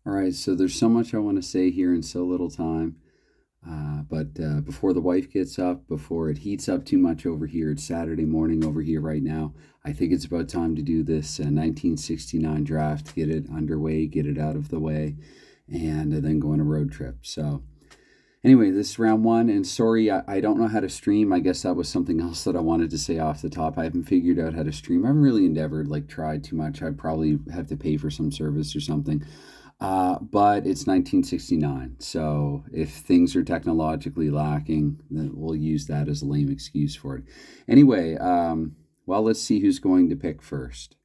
All right, so there's so much I want to say here in so little time. But before the wife gets up, before it heats up too much over here, it's Saturday morning over here right now. I think it's about time to do this 1969 draft, get it underway, get it out of the way, and then go on a road trip. So, anyway, this is round one. And sorry, I don't know how to stream. I guess that was something else that I wanted to say off the top. I haven't figured out how to stream. I haven't really endeavored, like, tried too much. I'd probably have to pay for some service or something. But it's 1969, so if things are technologically lacking, then we'll use that as a lame excuse for it. Anyway, well, let's see who's going to pick first.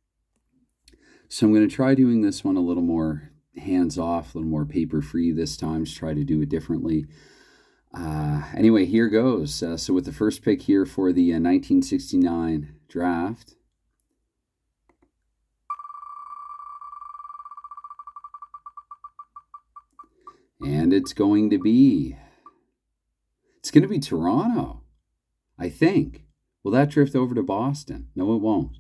So I'm going to try doing this one a little more hands off, a little more paper free this time, to try to do it differently. Anyway, here goes. So with the first pick here for the 1969 draft, and it's going to be Toronto, I think. Will that drift over to Boston? No, it won't.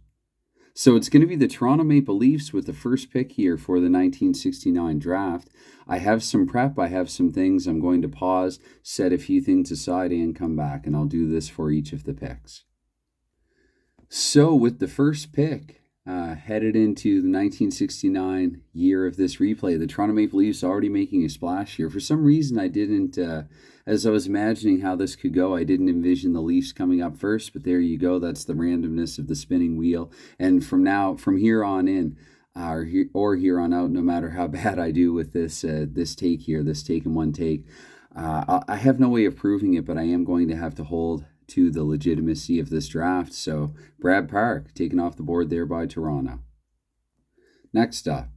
So it's going to be the Toronto Maple Leafs with the first pick here for the 1969 draft. I have some prep. I have some things. I'm going to pause, set a few things aside, and come back. And I'll do this for each of the picks. So with the first pick, headed into the 1969 year of this replay, the Toronto Maple Leafs already making a splash here. For some reason, I didn't, as I was imagining how this could go, I didn't envision the Leafs coming up first, but there you go. That's the randomness of the spinning wheel. And from here on in, or here on out, no matter how bad I do with this take here, this take in one take, I have no way of proving it, but I am going to have to hold to the legitimacy of this draft. So Brad Park taken off the board there by Toronto. Next up,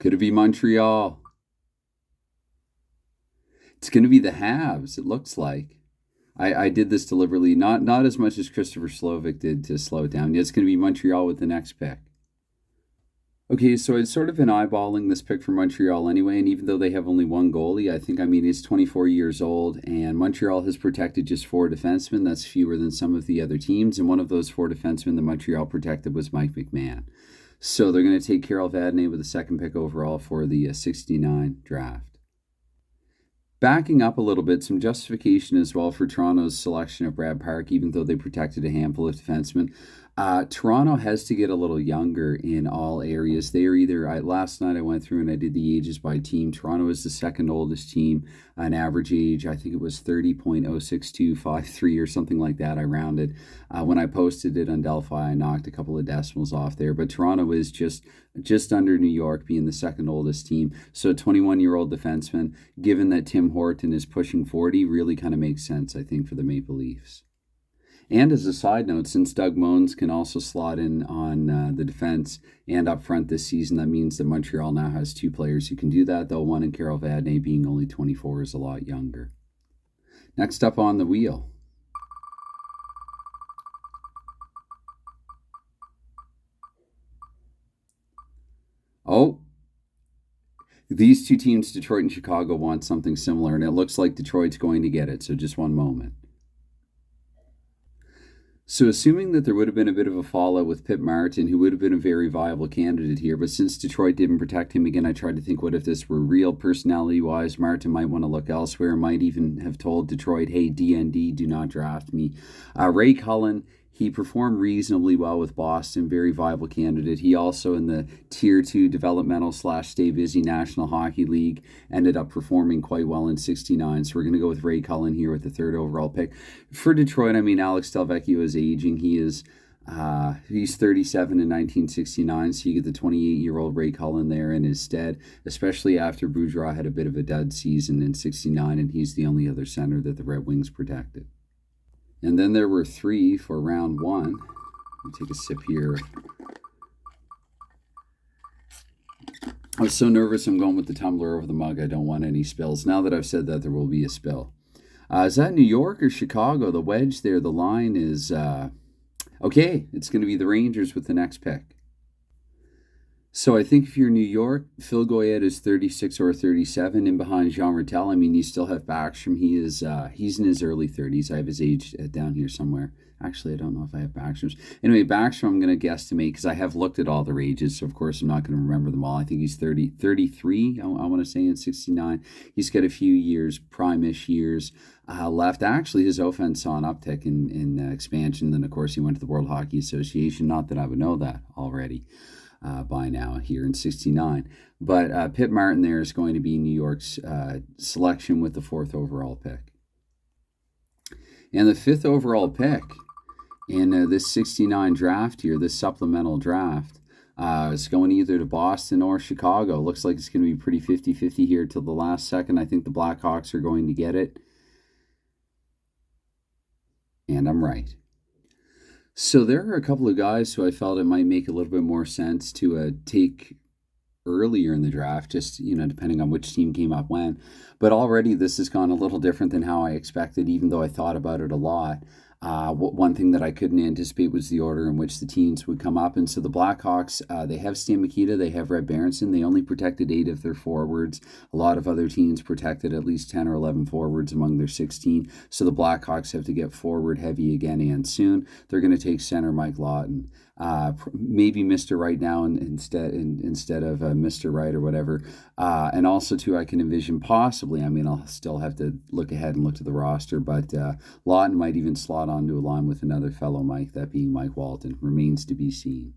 could it be Montreal? It's going to be the Habs, it looks like. I did this deliberately, not as much as Christopher Slovic did to slow it down. It's going to be Montreal with the next pick. Okay, so I'd sort of been eyeballing this pick for Montreal anyway, and even though they have only one goalie, he's 24 years old, and Montreal has protected just four defensemen. That's fewer than some of the other teams, and one of those four defensemen that Montreal protected was Mike McMahon. So they're going to take Carol Vadnais with the second pick overall for the 69 draft. Backing up a little bit, some justification as well for Toronto's selection of Brad Park, even though they protected a handful of defensemen. Toronto has to get a little younger in all areas. They are last night I went through and I did the ages by team. Toronto is the second oldest team, an average age, I think it was 30.06253 or something like that. I rounded. When I posted it on Delphi, I knocked a couple of decimals off there. But Toronto is just under New York, being the second oldest team. So 21-year-old defenseman, given that Tim Horton is pushing 40, really kind of makes sense, I think, for the Maple Leafs. And as a side note, since Doug Moens can also slot in on the defense and up front this season, that means that Montreal now has two players who can do that, though one in Carol Vadnais, being only 24, is a lot younger. Next up on the wheel. Oh, these two teams, Detroit and Chicago, want something similar, and it looks like Detroit's going to get it, so just one moment. So assuming that there would have been a bit of a fallout with Pip Martin, who would have been a very viable candidate here, but since Detroit didn't protect him, again, I tried to think, what if this were real personality-wise? Martin might want to look elsewhere, might even have told Detroit, hey, DND, do not draft me. Ray Cullen, he performed reasonably well with Boston, very viable candidate. He also, in the Tier 2 developmental / stay busy National Hockey League, ended up performing quite well in 69. So we're going to go with Ray Cullen here with the third overall pick. For Detroit, Alex Delvecchio is aging. He's 37 in 1969, so you get the 28-year-old Ray Cullen there in his stead, especially after Boudreau had a bit of a dud season in 69, and he's the only other center that the Red Wings protected. And then there were three for round one. Let me take a sip here. I was so nervous I'm going with the tumbler over the mug. I don't want any spills. Now that I've said that, there will be a spill. Is that New York or Chicago? The wedge there, the line is... okay, it's going to be the Rangers with the next pick. So I think if you're New York, Phil Goyette is 36 or 37, and behind Jean Rattel, I mean, you still have Backstrom. He's in his early 30s. I have his age down here somewhere. Actually, I don't know if I have Backstrom's. Anyway, Backstrom, I'm going to guesstimate because I have looked at all the ages, so of course I'm not going to remember them all. I think he's 33, I want to say, in 69. He's got a few years, prime-ish years left. Actually, his offense saw an uptick in expansion. Then, of course, he went to the World Hockey Association. Not that I would know that already by now here in 69. But Pitt Martin there is going to be New York's selection with the 4th overall pick. And the 5th overall pick in this 69 draft here, this supplemental draft, is going either to Boston or Chicago. Looks like it's going to be pretty 50-50 here till the last second. I think the Blackhawks are going to get it. And I'm right. So there are a couple of guys who I felt it might make a little bit more sense to take earlier in the draft, just, depending on which team came up when. But already this has gone a little different than how I expected, even though I thought about it a lot. One thing that I couldn't anticipate was the order in which the teams would come up. And so the Blackhawks, they have Stan Mikita, they have Red Berenson. They only protected 8 of their forwards. A lot of other teams protected at least 10 or 11 forwards among their 16. So the Blackhawks have to get forward heavy again and soon. They're going to take center Mike Lawton. Maybe Mr. Right now instead of Mr. Right or whatever. And also, too, I can envision possibly, I'll still have to look ahead and look to the roster, but Lawton might even slot onto a line with another fellow Mike, that being Mike Walton. Remains to be seen.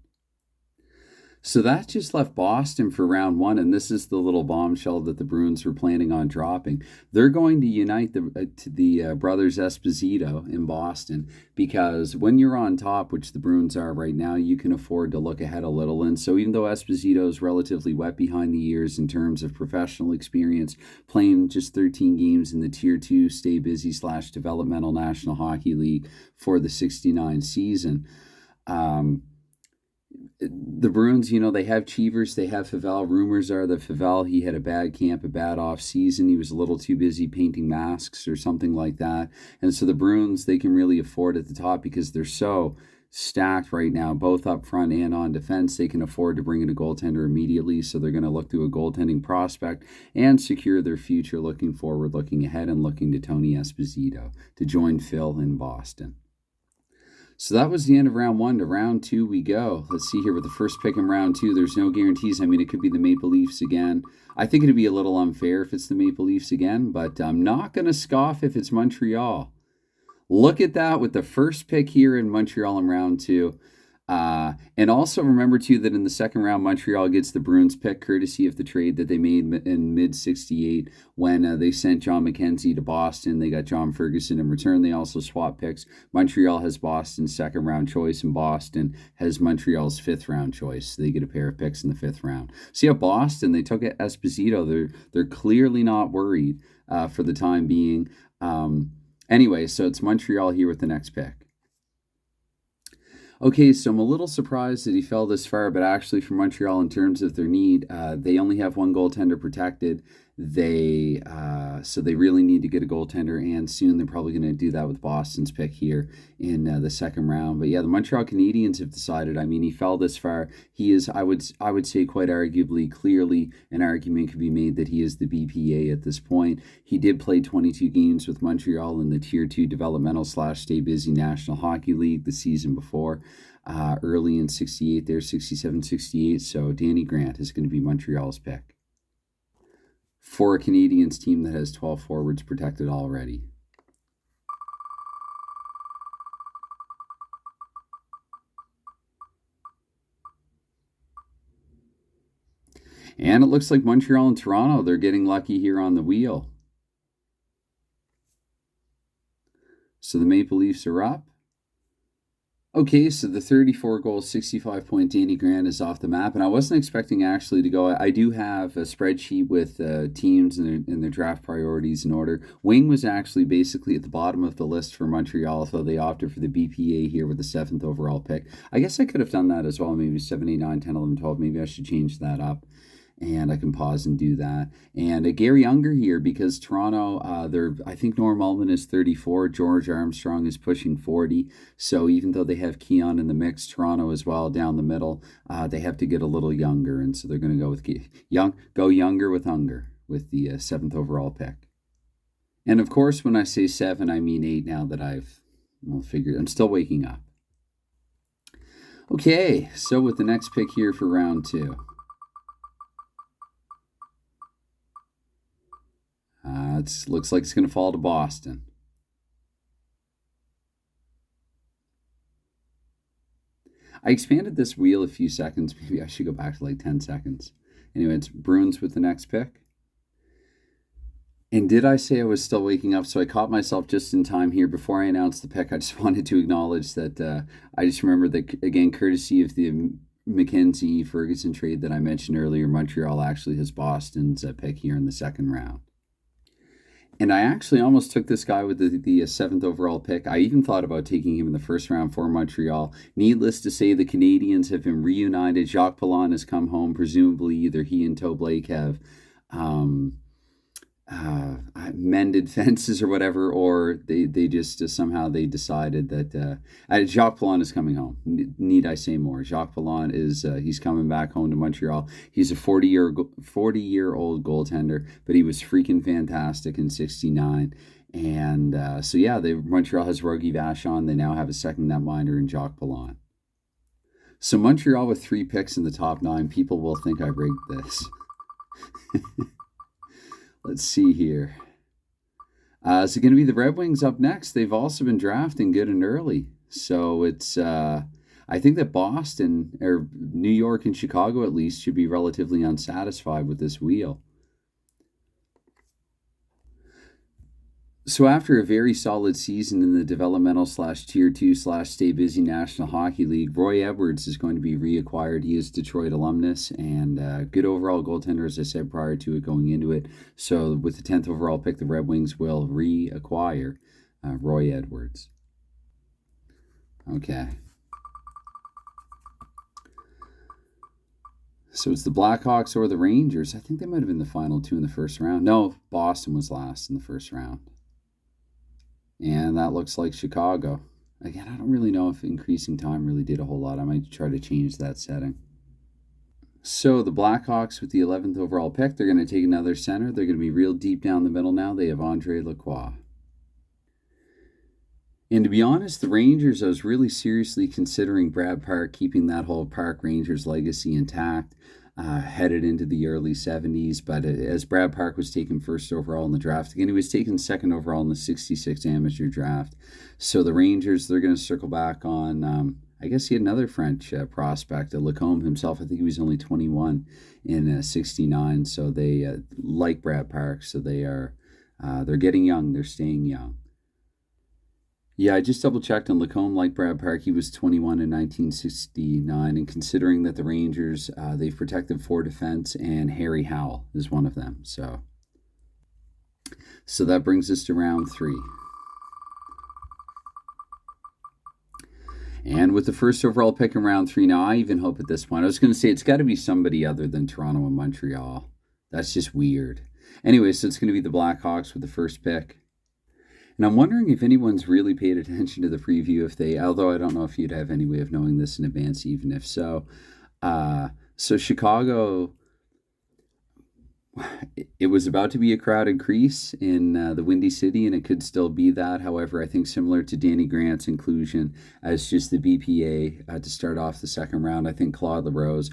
So that just left Boston for round 1, and this is the little bombshell that the Bruins were planning on dropping. They're going to unite the brothers Esposito in Boston, because when you're on top, which the Bruins are right now, you can afford to look ahead a little. And so even though Esposito is relatively wet behind the ears in terms of professional experience, playing just 13 games in the Tier 2 Stay Busy / Developmental National Hockey League for the 69 season, the Bruins, they have Cheevers, they have Favel. Rumors are that Favel, he had a bad camp, a bad off season. He was a little too busy painting masks or something like that. And so the Bruins, they can really afford at the top because they're so stacked right now, both up front and on defense. They can afford to bring in a goaltender immediately. So they're going to look to a goaltending prospect and secure their future, looking forward, looking ahead, and looking to Tony Esposito to join Phil in Boston. So that was the end of round 1. To round 2 we go. Let's see here with the first pick in round 2. There's no guarantees. It could be the Maple Leafs again. I think it'd be a little unfair if it's the Maple Leafs again, but I'm not going to scoff if it's Montreal. Look at that with the first pick here in Montreal in round 2. And also remember, too, that in the second round, Montreal gets the Bruins pick, courtesy of the trade that they made in mid-68 when they sent John McKenzie to Boston. They got John Ferguson in return. They also swapped picks. Montreal has Boston's second-round choice, and Boston has Montreal's fifth-round choice. So they get a pair of picks in the 5th round. See how Boston, they took Esposito. They're clearly not worried for the time being. Anyway, so it's Montreal here with the next pick. Okay, so I'm a little surprised that he fell this far, but actually for Montreal, in terms of their need, they only have one goaltender protected. So they really need to get a goaltender, and soon they're probably going to do that with Boston's pick here in the second round. But yeah, the Montreal Canadiens have decided. He fell this far. He is, I would say, quite arguably, clearly, an argument could be made that he is the BPA at this point. He did play 22 games with Montreal in the Tier 2 Developmental / Stay Busy National Hockey League the season before. Early in 68 there, 67-68. So Danny Grant is going to be Montreal's pick for a Canadiens team that has 12 forwards protected already. And it looks like Montreal and Toronto, they're getting lucky here on the wheel. So the Maple Leafs are up. Okay, so the 34-goal, 65-point Danny Grant is off the map, and I wasn't expecting actually to go. I do have a spreadsheet with teams and their draft priorities in order. Wing was actually basically at the bottom of the list for Montreal, so they opted for the BPA here with the 7th overall pick. I guess I could have done that as well, maybe 7, 8, 9, 10, 11, 12. Maybe I should change that up and I can pause and do that. And Gary Unger here, because Toronto, I think Norm Allman is 34, George Armstrong is pushing 40. So even though they have Keon in the mix, Toronto as well down the middle, they have to get a little younger, and so they're going to go with go younger with Unger with the seventh overall pick. And of course, when I say 7, I mean 8 now that I've figured. I'm still waking up. Okay, so with the next pick here for round 2. It looks like it's going to fall to Boston. I expanded this wheel a few seconds. Maybe I should go back to like 10 seconds. Anyway, it's Bruins with the next pick. And did I say I was still waking up? So I caught myself just in time here. Before I announced the pick, I just wanted to acknowledge that I just remembered that, again, courtesy of the McKenzie-Ferguson trade that I mentioned earlier, Montreal actually has Boston's pick here in the second round. And I actually almost took this guy with the 7th overall pick. I even thought about taking him in the first round for Montreal. Needless to say, the Canadiens have been reunited. Jacques Palan has come home. Presumably, either he and Toe Blake have mended fences or whatever, or they just somehow they decided that Jacques Palan is coming home. Need I say more? Jacques Palan is he's coming back home to Montreal. He's a 40-year-old goaltender, but he was freaking fantastic in '69. And so yeah, Montreal has Rogie Vachon. They now have a second netminder in Jacques Palan. So Montreal with 3 picks in the top 9. People will think I rigged this. Let's see here. Is it going to be the Red Wings up next? They've also been drafting good and early. So it's, I think that Boston, or New York and Chicago at least, should be relatively unsatisfied with this wheel. So after a very solid season in the developmental /Tier 2 /Stay Busy National Hockey League, Roy Edwards is going to be reacquired. He is Detroit alumnus and good overall goaltender, as I said prior to it going into it. So with the 10th overall pick, the Red Wings will reacquire Roy Edwards. Okay. So it's the Blackhawks or the Rangers. I think they might have been the final 2 in the first round. No, Boston was last in the first round. And that looks like Chicago. Again, I don't really know if increasing time really did a whole lot. I might try to change that setting. So the Blackhawks with the 11th overall pick, they're going to take another center. They're going to be real deep down the middle now. They have Andre Lacroix. And to be honest, the Rangers, I was really seriously considering Brad Park keeping that whole Park Rangers legacy intact. Headed into the early 70s, but as Brad Park was taken first overall in the draft, again, he was taken second overall in the 66 amateur draft. So the Rangers, they're going to circle back on, I guess he had another French prospect, Lacombe himself. I think he was only 21 in 69. So they like Brad Park, so they're getting young, they're staying young. Yeah, I just double-checked on Lacombe, like Brad Park. He was 21 in 1969, and considering that the Rangers, they've protected 4 defense, and Harry Howell is one of them. So that brings us to round 3. And with the first overall pick in round 3, now I even hope at this point, I was going to say it's got to be somebody other than Toronto and Montreal. That's just weird. Anyway, so it's going to be the Blackhawks with the first pick. And I'm wondering if anyone's really paid attention to the preview, although I don't know if you'd have any way of knowing this in advance, even if so. So Chicago, it was about to be a crowded crease in the Windy City, and it could still be that. However, I think similar to Danny Grant's inclusion as just the BPA to start off the second round, I think Claude LaRose,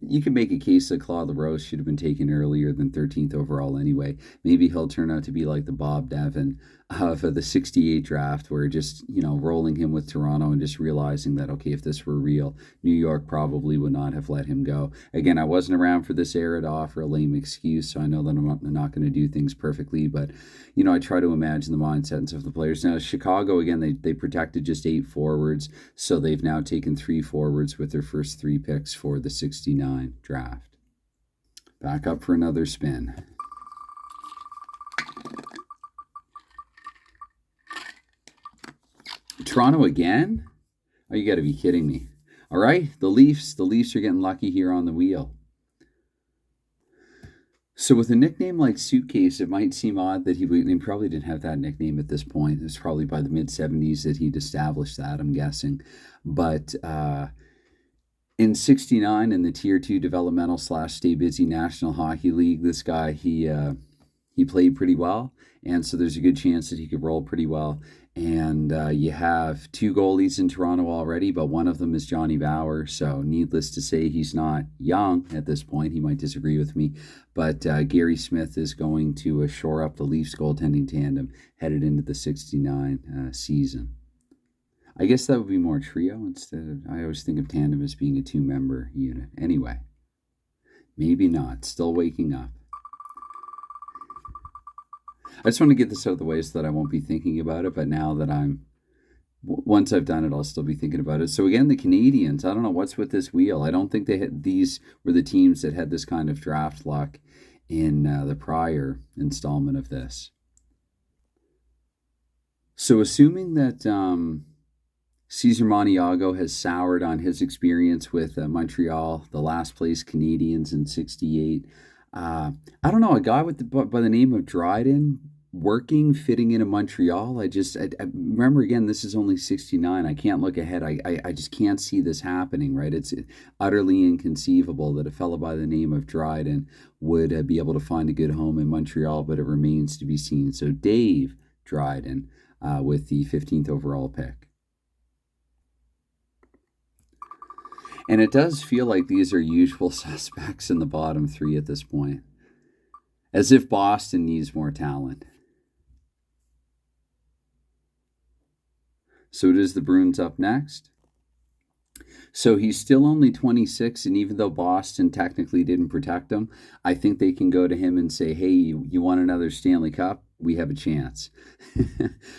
you can make a case that Claude LaRose should have been taken earlier than 13th overall anyway. Maybe he'll turn out to be like the Bob Devin of the 68 draft, where just, rolling him with Toronto and just realizing that, okay, if this were real, New York probably would not have let him go. Again, I wasn't around for this era to offer a lame excuse, so I know that I'm not going to do things perfectly, but, I try to imagine the mindsets of the players. Now, Chicago, again, they protected just 8 forwards, so they've now taken 3 forwards with their first 3 picks for the 69 draft. Back up for another spin. Toronto again? Oh, you got to be kidding me. All right, the Leafs are getting lucky here on the wheel. So with a nickname like Suitcase, it might seem odd that he probably didn't have that nickname at this point. It's probably by the mid 70s that he'd established that, I'm guessing. But in '69, in the Tier 2 developmental slash stay busy National Hockey League, this guy, he played pretty well. And so there's a good chance that he could roll pretty well. And you have two goalies in Toronto already, but one of them is Johnny Bower. So needless to say, he's not young at this point. He might disagree with me. But Gary Smith is going to shore up the Leafs goaltending tandem headed into the '69 season. I guess that would be more trio instead of, I always think of tandem as being a two-member unit. Anyway, maybe not. Still waking up. I just want to get this out of the way so that I won't be thinking about it, but now that once I've done it, I'll still be thinking about it. So again, the Canadians, I don't know what's with this wheel. I don't think these were the teams that had this kind of draft luck in the prior installment of this. So assuming that Cesar Montiago has soured on his experience with Montreal, the last place Canadians in '68. I don't know, a guy by the name of Dryden fitting into Montreal. I remember, again, this is only '69. I can't look ahead. I just can't see this happening, right? It's utterly inconceivable that a fellow by the name of Dryden would be able to find a good home in Montreal, but it remains to be seen. So Dave Dryden with the 15th overall pick. And it does feel like these are usual suspects in the bottom three at this point. As if Boston needs more talent. So it is the Bruins up next. So he's still only 26, and even though Boston technically didn't protect him, I think they can go to him and say, hey, you want another Stanley Cup? We have a chance.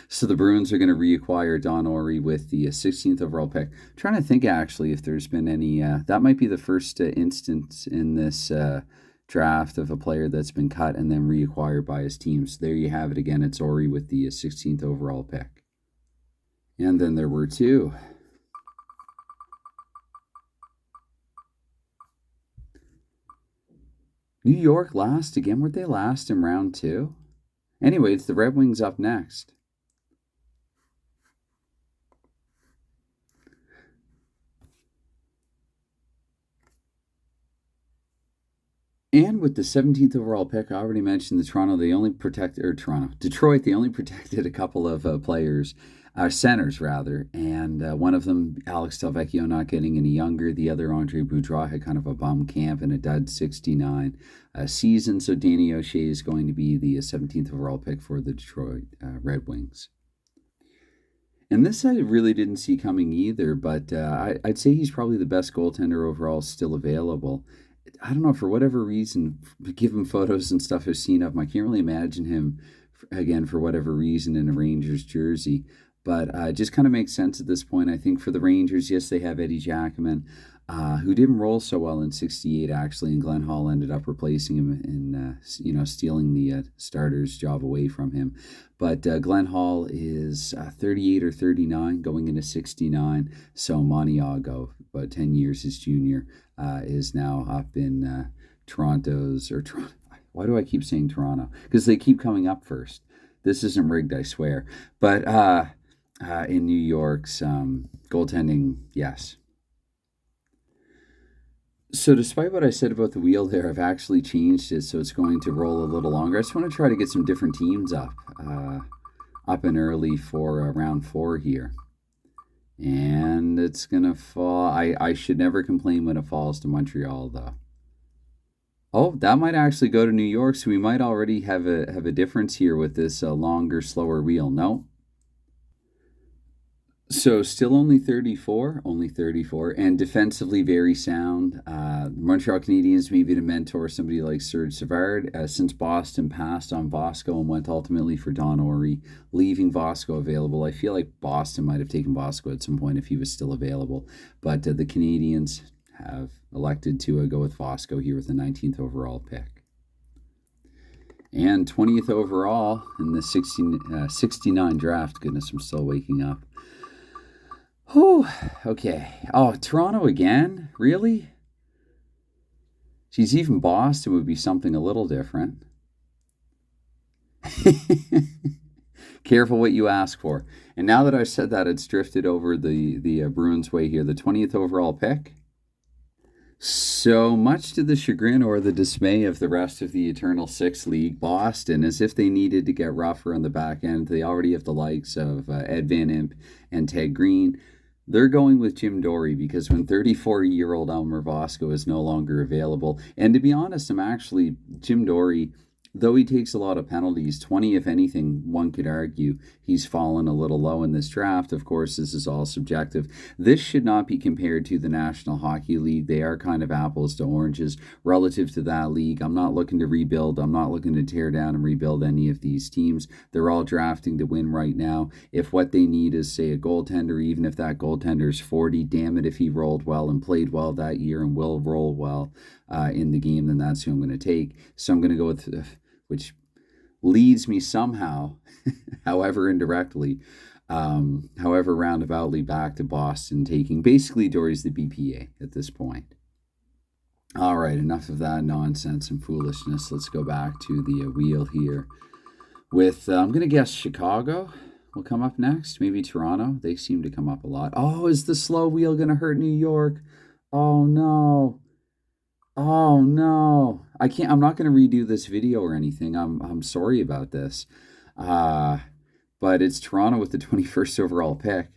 So the Bruins are going to reacquire Don Orey with the 16th overall pick. I'm trying to think, actually, if there's been any... that might be the first instance in this draft of a player that's been cut and then reacquired by his team. So there you have it again. It's Orey with the 16th overall pick. And then there were two. New York last again. Weren't they last in round 2? Anyway, it's the Red Wings up next. And with the 17th overall pick, I already mentioned Detroit, they only protected a couple of players, centers rather, and one of them, Alex Delvecchio, not getting any younger. The other, Andre Boudreau, had kind of a bum camp and a dud '69 season. So Danny O'Shea is going to be the 17th overall pick for the Detroit Red Wings. And this I really didn't see coming either, but I'd say he's probably the best goaltender overall still available. I don't know, for whatever reason, given photos and stuff I've seen of him, I can't really imagine him, again, for whatever reason, in a Rangers jersey. But it just kind of makes sense at this point. I think for the Rangers, yes, they have Eddie Jackman, who didn't roll so well in '68, actually, and Glenn Hall ended up replacing him and stealing the starter's job away from him. But Glenn Hall is 38 or 39 going into '69, so Montiago, about 10 years his junior, is now up in Toronto's, or Toronto. Why do I keep saying Toronto? Because they keep coming up first. This isn't rigged, I swear. But in New York's goaltending, yes. So despite what I said about the wheel there, I've actually changed it so it's going to roll a little longer. I just want to try to get some different teams up and early for round 4 here. And it's going to fall. I should never complain when it falls to Montreal, though. Oh, that might actually go to New York, so we might already have a difference here with this longer, slower wheel. No. So still only 34, and defensively very sound. Montreal Canadiens maybe to mentor somebody like Serge Savard, since Boston passed on Bosco and went ultimately for Don Orey, leaving Bosco available. I feel like Boston might have taken Bosco at some point if he was still available, but the Canadiens have elected to go with Bosco here with the 19th overall pick. And 20th overall in the 69 draft. Goodness, I'm still waking up. Oh, okay. Oh, Toronto again? Really? Geez, even Boston would be something a little different. Careful what you ask for. And now that I've said that, it's drifted over the Bruins' way here. The 20th overall pick. So much to the chagrin or the dismay of the rest of the Eternal Six League, Boston, as if they needed to get rougher on the back end. They already have the likes of Ed Van Imp and Ted Green. They're going with Jim Dorey because when 34-year-old Elmer Vosco is no longer available, and to be honest, Jim Dorey, though he takes a lot of penalties, 20 if anything, one could argue he's fallen a little low in this draft. Of course, this is all subjective. This should not be compared to the National Hockey League. They are kind of apples to oranges relative to that league. I'm not looking to rebuild. I'm not looking to tear down and rebuild any of these teams. They're all drafting to win right now. If what they need is, say, a goaltender, even if that goaltender is 40, damn it if he rolled well and played well that year and will roll well in the game, then that's who I'm going to take. So I'm going to go with... which leads me somehow, however indirectly, however roundaboutly, back to Boston, taking basically Dorey's the BPA at this point. All right, enough of that nonsense and foolishness. Let's go back to the wheel here with, I'm going to guess Chicago will come up next. Maybe Toronto. They seem to come up a lot. Oh, is the slow wheel going to hurt New York? Oh, no. Oh no, I'm not going to redo this video or anything. I'm sorry about this. But it's Toronto with the 21st overall pick.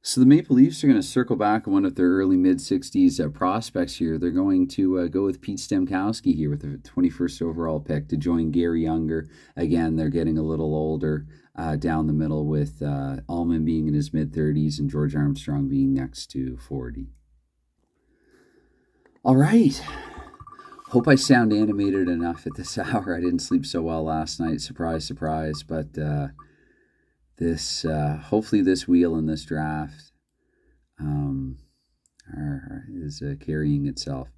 So the Maple Leafs are going to circle back on one of their early mid-60s prospects here. They're going to go with Pete Stemkowski here with the 21st overall pick to join Gary Younger. Again, they're getting a little older down the middle with Allman being in his mid-30s and George Armstrong being next to 40. All right. Hope I sound animated enough at this hour. I didn't sleep so well last night. Surprise, surprise. But hopefully this wheel in this draft is carrying itself.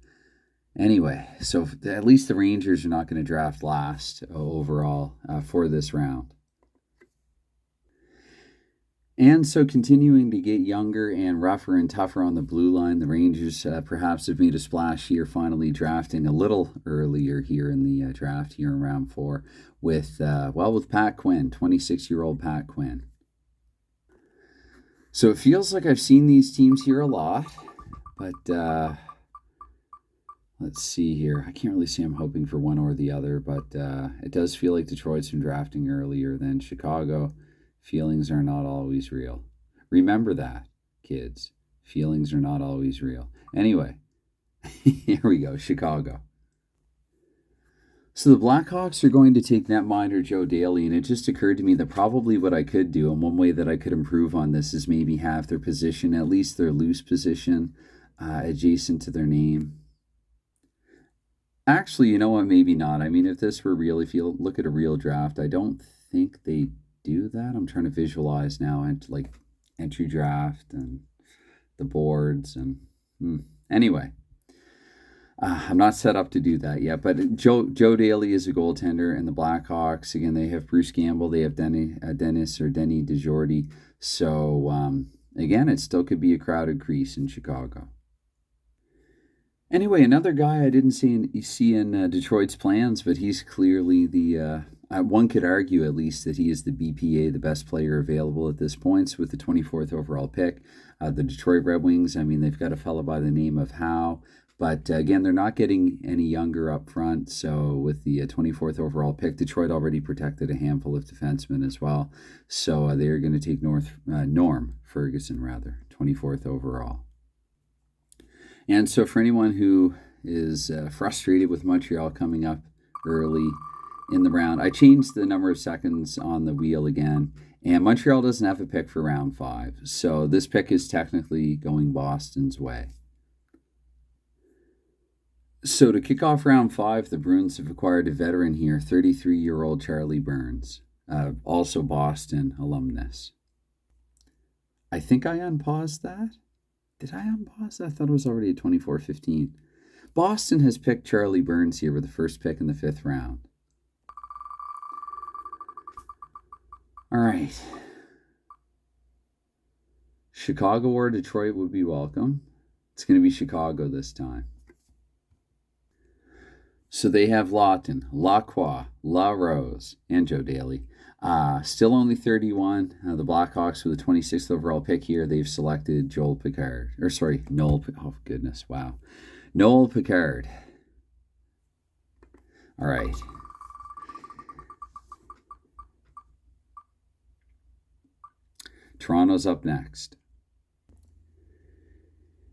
Anyway, so at least the Rangers are not going to draft last overall for this round. And so continuing to get younger and rougher and tougher on the blue line, the Rangers perhaps have made a splash here, finally drafting a little earlier here in the draft here in round 4 with Pat Quinn, 26-year-old Pat Quinn. So it feels like I've seen these teams here a lot, but let's see here. I can't really say I'm hoping for one or the other, but it does feel like Detroit's been drafting earlier than Chicago. Feelings are not always real. Remember that, kids. Feelings are not always real. Anyway, here we go, Chicago. So the Blackhawks are going to take netminder Joe Daly, and it just occurred to me that probably what I could do, and one way that I could improve on this is maybe have their position, at least their loose position, adjacent to their name. Actually, you know what? Maybe not. I mean, if this were real, if you look at a real draft, I don't think they do that. I'm trying to visualize now and like entry draft and the boards and anyway, I'm not set up to do that yet. But Joe Daly is a goaltender, and the Blackhawks again, they have Bruce Campbell, they have Denny DeJordy. So again, it still could be a crowded crease in Chicago. Anyway, another guy I didn't see in Detroit's plans, but he's clearly the. One could argue at least that he is the BPA, the best player available at this point. So with the 24th overall pick, the Detroit Red Wings, I mean, they've got a fellow by the name of Howe. But again, they're not getting any younger up front. So with the 24th overall pick, Detroit already protected a handful of defensemen as well. So they're going to take Norm Ferguson, 24th overall. And so for anyone who is frustrated with Montreal coming up early in the round, I changed the number of seconds on the wheel again, and Montreal doesn't have a pick for round 5. So this pick is technically going Boston's way. So to kick off round 5, the Bruins have acquired a veteran here, 33-year-old Charlie Burns, also Boston alumnus. I think I unpaused that. Did I unpause that? I thought it was already at 24-15. Boston has picked Charlie Burns here with the first pick in the 5th round. All right. Chicago or Detroit would be welcome. It's going to be Chicago this time. So they have Lawton, Lacroix, La Rose, and Joe Daly. Still only 31. The Blackhawks with the 26th overall pick here. They've selected Joel Picard. Or sorry, Noel. Oh, goodness. Wow. Noel Picard. All right. Toronto's up next.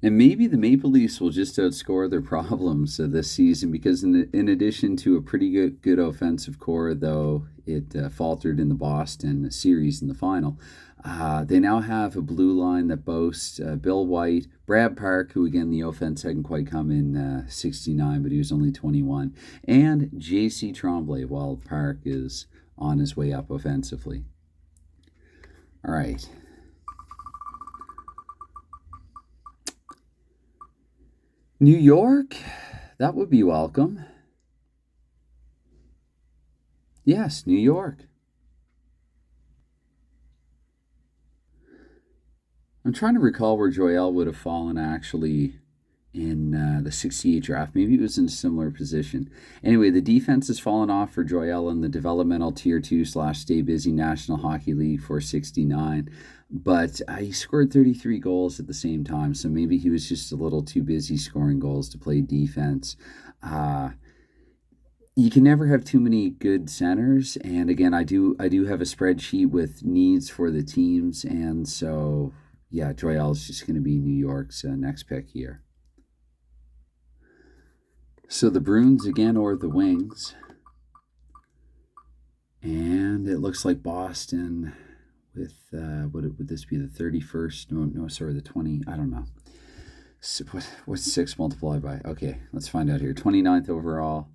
And maybe the Maple Leafs will just outscore their problems this season because, in addition to a pretty good offensive core, though it faltered in the Boston series in the final, they now have a blue line that boasts Bill White, Brad Park, who again the offense hadn't quite come in '69, but he was only 21, and J.C. Tremblay, while Park is on his way up offensively. All right. New York, that would be welcome. Yes, New York. I'm trying to recall where Joel would have fallen actually in the 68 draft. Maybe it was in a similar position. Anyway, the defense has fallen off for Joel in the developmental Tier 2 / Stay Busy National Hockey League for 69. But he scored 33 goals at the same time, so maybe he was just a little too busy scoring goals to play defense. You can never have too many good centers, and again, I do have a spreadsheet with needs for the teams, and so yeah, Joel is just going to be New York's next pick here. So the Bruins again, or the Wings, and it looks like Boston. With would this be the 31st? No, sorry, the 20. I don't know. So what's 6 multiplied by? Okay, let's find out here. 29th overall.